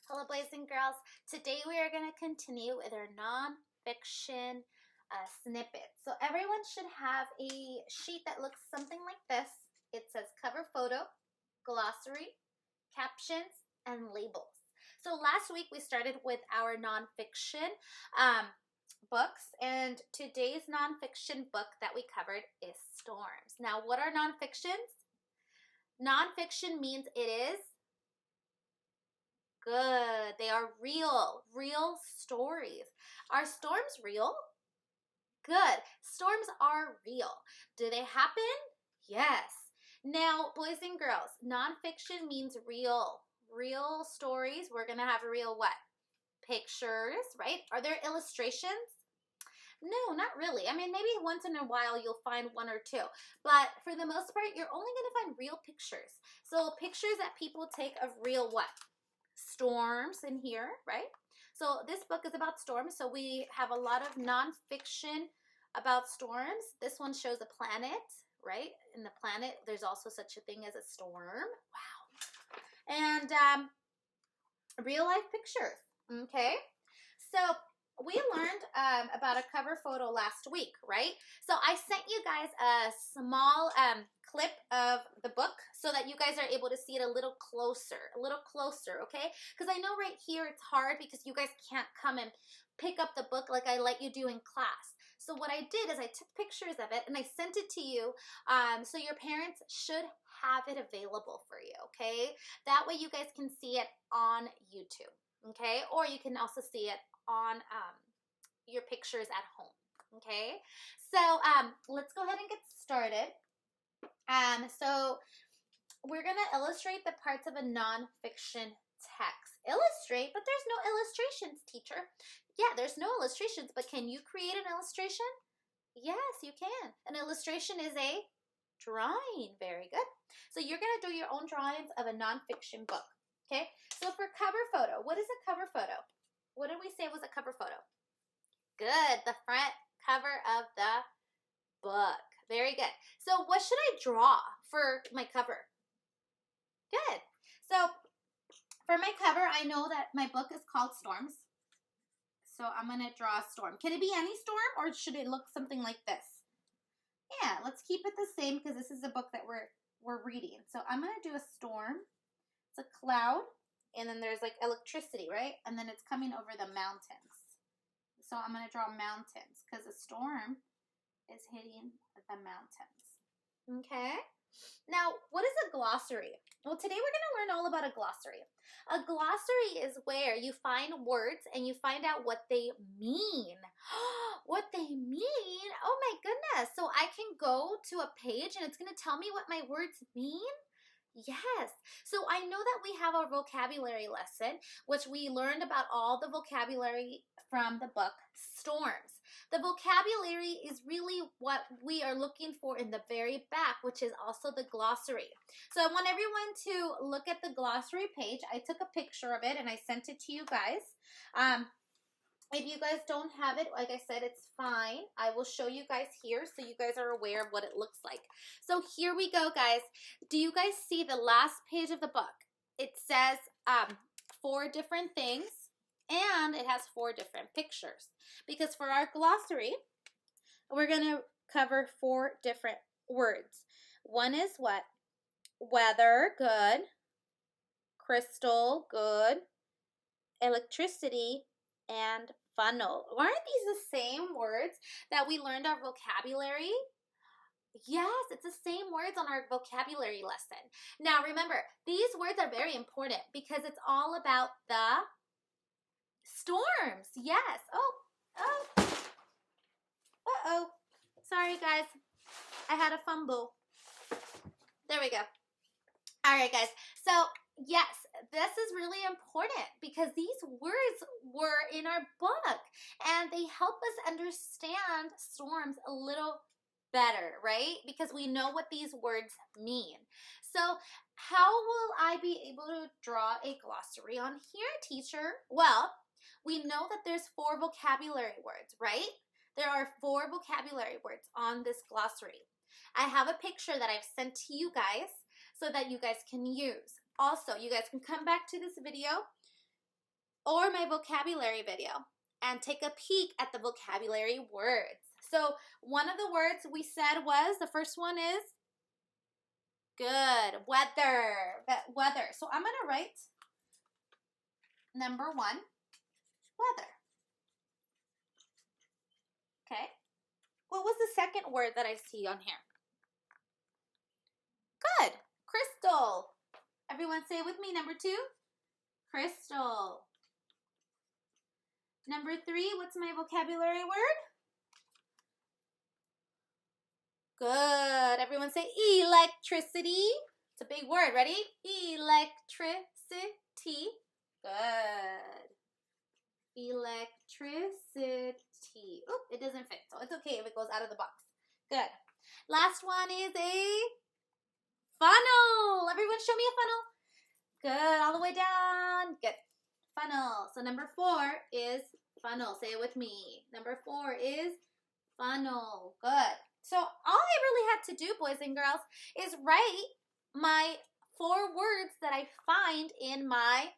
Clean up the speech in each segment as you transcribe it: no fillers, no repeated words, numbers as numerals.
Hello, boys and girls. Today we are going to continue with our nonfiction snippets. So everyone should have a sheet that looks something like this. It says cover photo, glossary, captions, and labels. So last week we started with our nonfiction books, and today's nonfiction book that we covered is Storms. Now, what are nonfictions? Nonfiction means it is good. They are real stories. Are storms real? Good. Storms are real. Do they happen? Yes. Now, boys and girls, nonfiction means real stories. We're going to have real what? Pictures, right? Are there illustrations? No, not really. I mean, maybe once in a while you'll find one or two, but for the most part, you're only going to find real pictures. So pictures that people take of real what? Storms in here, right? So this book is about storms. So we have a lot of nonfiction about storms. This one shows a planet, right? In the planet, there's also such a thing as a storm. Wow. And real life pictures. Okay. So we learned about a cover photo last week, right? So I sent you guys a small clip of the book so that you guys are able to see it a little closer, okay? Because I know right here it's hard because you guys can't come and pick up the book like I let you do in class. So what I did is I took pictures of it and I sent it to you, so your parents should have it available for you, okay? That way you guys can see it on YouTube, okay? Or you can also see it on your pictures at home, okay? So let's go ahead and get started. So we're gonna illustrate the parts of a nonfiction text. Illustrate, but there's no illustrations, teacher. Yeah, there's no illustrations, but can you create an illustration? Yes, you can. An illustration is a drawing. Very good. So you're gonna do your own drawings of a nonfiction book, okay? So for cover photo, what is a cover photo? What did we say was a cover photo? Good, the front cover of the book. Very good. So what should I draw for my cover? Good. So for my cover, I know that my book is called Storms. So I'm going to draw a storm. Can it be any storm or should it look something like this? Yeah, let's keep it the same because this is the book that we're reading. So I'm going to do a storm. It's a cloud. And then there's like electricity, right? And then it's coming over the mountains. So I'm going to draw mountains because a storm is hitting the mountains. Okay? Now, what is a glossary? Well, today we're going to learn all about a glossary. A glossary is where you find words and you find out what they mean. What they mean? Oh my goodness. So I can go to a page and it's going to tell me what my words mean? Yes. So I know that we have our vocabulary lesson, which we learned about all the vocabulary from the book Storms. The vocabulary is really what we are looking for in the very back, which is also the glossary. So I want everyone to look at the glossary page. I took a picture of it and I sent it to you guys. If you guys don't have it, like I said, it's fine. I will show you guys here so you guys are aware of what it looks like. So here we go, guys. Do you guys see the last page of the book? It says 4 different things and it has 4 different pictures. Because for our glossary, we're going to cover 4 different words. One is what? Weather, good. Crystal, good. Electricity, and funnel. Aren't these the same words that we learned our vocabulary? Yes, it's the same words on our vocabulary lesson. Now remember, these words are very important because it's all about the storms. Yes. Uh-oh. Sorry, guys. I had a fumble. There we go. All right, guys. So yes, this is really important because these words were in our book and they help us understand storms a little better, right? Because we know what these words mean. So how will I be able to draw a glossary on here, teacher? Well, we know that there's 4 vocabulary words, right? There are 4 vocabulary words on this glossary. I have a picture that I've sent to you guys so that you guys can use. Also, you guys can come back to this video or my vocabulary video and take a peek at the vocabulary words. So one of the words we said was, the first one is good, weather, weather. So I'm going to write number 1, weather. Okay. What was the second word that I see on here? Good, crystal. Everyone say it with me, number 2, crystal. Number 3, what's my vocabulary word? Good. Everyone say electricity. It's a big word. Ready? Electricity. Good. Electricity. Oh, it doesn't fit, so it's okay if it goes out of the box. Good. Last one is a funnel. Everyone show me a funnel. Good. All the way down. Good. Funnel. So number 4 is funnel. Say it with me. Number 4 is funnel. Good. So all I really had to do, boys and girls, is write my 4 words that I find in my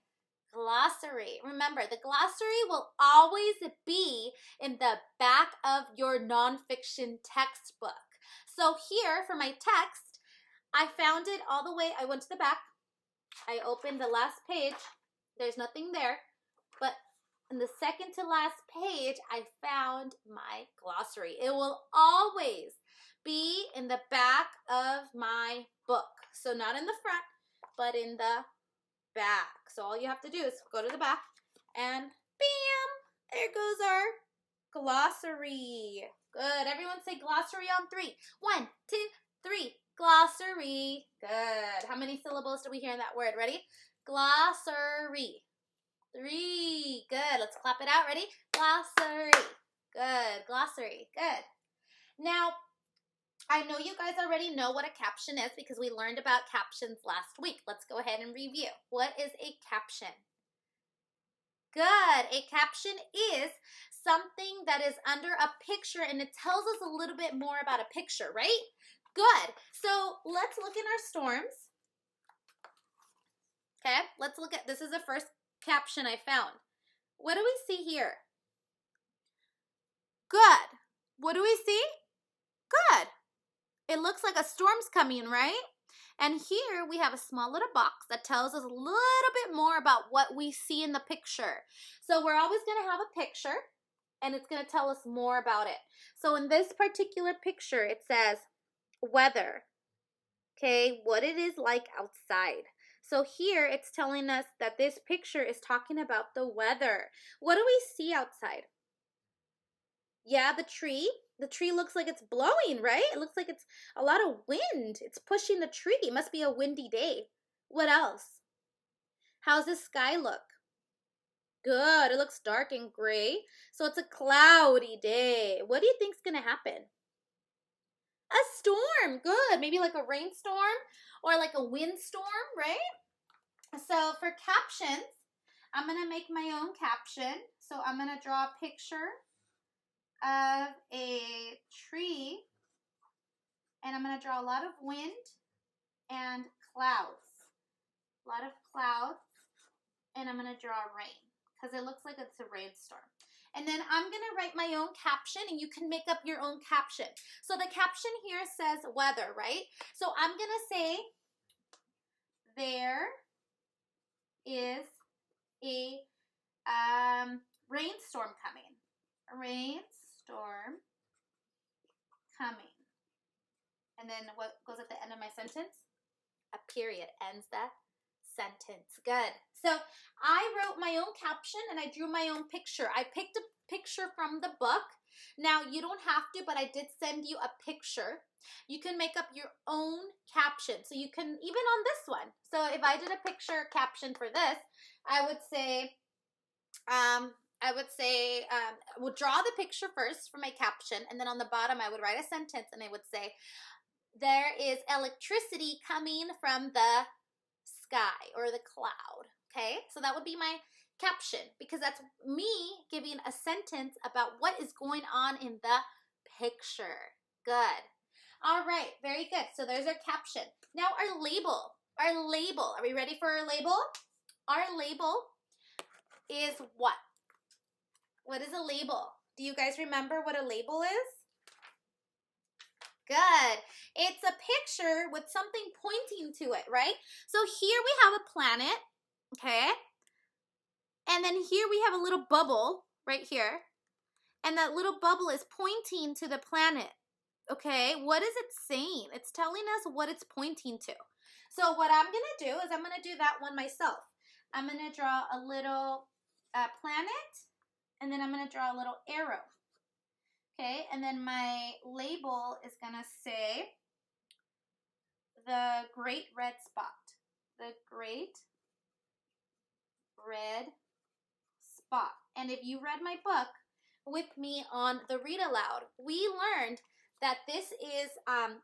glossary. Remember, the glossary will always be in the back of your nonfiction textbook. So here for my text, I found it all the way. I went to the back. I opened the last page. There's nothing there. But in the second to last page, I found my glossary. It will always be in the back of my book. So not in the front, but in the back. So all you have to do is go to the back and bam, there goes our glossary. Good. Everyone say glossary on 3. 1, 2, 3. Glossary. Good. How many syllables do we hear in that word? Ready? Glossary. 3. Good. Let's clap it out. Ready? Glossary. Good. Glossary. Good. Now, I know you guys already know what a caption is because we learned about captions last week. Let's go ahead and review. What is a caption? Good. A caption is something that is under a picture and it tells us a little bit more about a picture, right? Good. So let's look in our storms. Okay, let's look at, this is the first caption I found. What do we see here? Good. What do we see? Good. It looks like a storm's coming, right? And here we have a small little box that tells us a little bit more about what we see in the picture. So we're always going to have a picture and it's going to tell us more about it. So in this particular picture, it says weather. Okay, what it is like outside. So here it's telling us that this picture is talking about the weather. What do we see outside? Yeah, the tree. The tree looks like it's blowing, right? It looks like it's a lot of wind. It's pushing the tree. It must be a windy day. What else? How's the sky look? Good. It looks dark and gray. So it's a cloudy day. What do you think's going to happen? A storm. Good. Maybe like a rainstorm or like a windstorm, right? So for captions, I'm going to make my own caption. So I'm going to draw a picture of a tree, and I'm going to draw a lot of wind and clouds. A lot of clouds, and I'm going to draw rain because it looks like it's a rainstorm. And then I'm going to write my own caption, and you can make up your own caption. So the caption here says weather, right? So I'm going to say, there is a rainstorm coming. A rainstorm coming. And then what goes at the end of my sentence? A period ends the sentence. Good. So I wrote my own caption and I drew my own picture. I picked a picture from the book. Now you don't have to, but I did send you a picture. You can make up your own caption. So you can, even on this one. So if I did a picture caption for this, I would say, we'll draw the picture first for my caption, and then on the bottom I would write a sentence and I would say, there is electricity coming from the sky or the cloud. Okay, so that would be my caption because that's me giving a sentence about what is going on in the picture. Good. All right, very good. So there's our caption. Now our label. Our label. Are we ready for our label? Our label is what? What is a label? Do you guys remember what a label is? Good. It's a picture with something pointing to it, right? So here we have a planet, okay? And then here we have a little bubble right here. And that little bubble is pointing to the planet, okay? What is it saying? It's telling us what it's pointing to. So what I'm going to do is I'm going to do that one myself. I'm going to draw a little planet, and then I'm going to draw a little arrow. Okay, and then my label is going to say the Great Red Spot. The Great Red Spot. And if you read my book with me on the read aloud, we learned that this is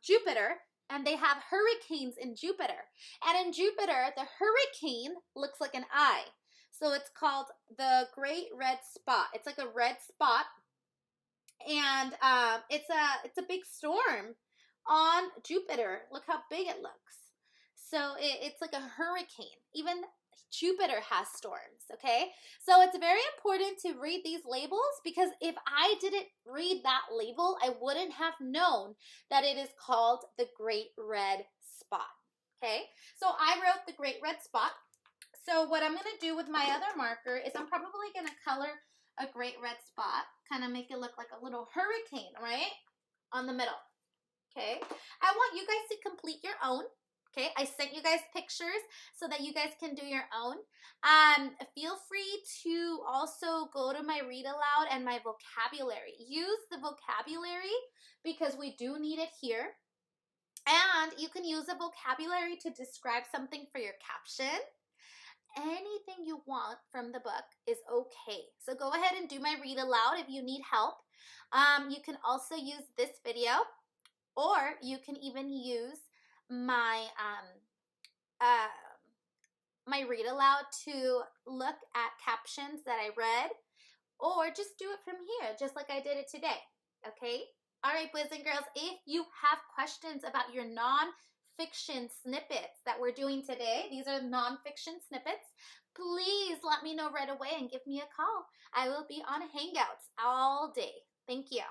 Jupiter, and they have hurricanes in Jupiter. And in Jupiter, the hurricane looks like an eye. So it's called the Great Red Spot. It's like a red spot. And it's a big storm on Jupiter. Look how big it looks. So it's like a hurricane. Even Jupiter has storms, okay? So it's very important to read these labels, because if I didn't read that label, I wouldn't have known that it is called the Great Red Spot, okay? So I wrote the Great Red Spot. So what I'm going to do with my other marker is I'm probably going to color a great red spot, kind of make it look like a little hurricane, right? On the middle, okay? I want you guys to complete your own, okay? I sent you guys pictures so that you guys can do your own. Feel free to also go to my read aloud and my vocabulary. Use the vocabulary because we do need it here. And you can use the vocabulary to describe something for your caption. Anything you want from the book is okay. So go ahead and do my read aloud if you need help. You can also use this video, or you can even use my my read aloud to look at captions that I read, or just do it from here, just like I did it today, okay? All right, boys and girls, if you have questions about your non-fiction snippets that we're doing today, these are non-fiction snippets, please let me know right away and give me a call. I will be on Hangouts all day. Thank you.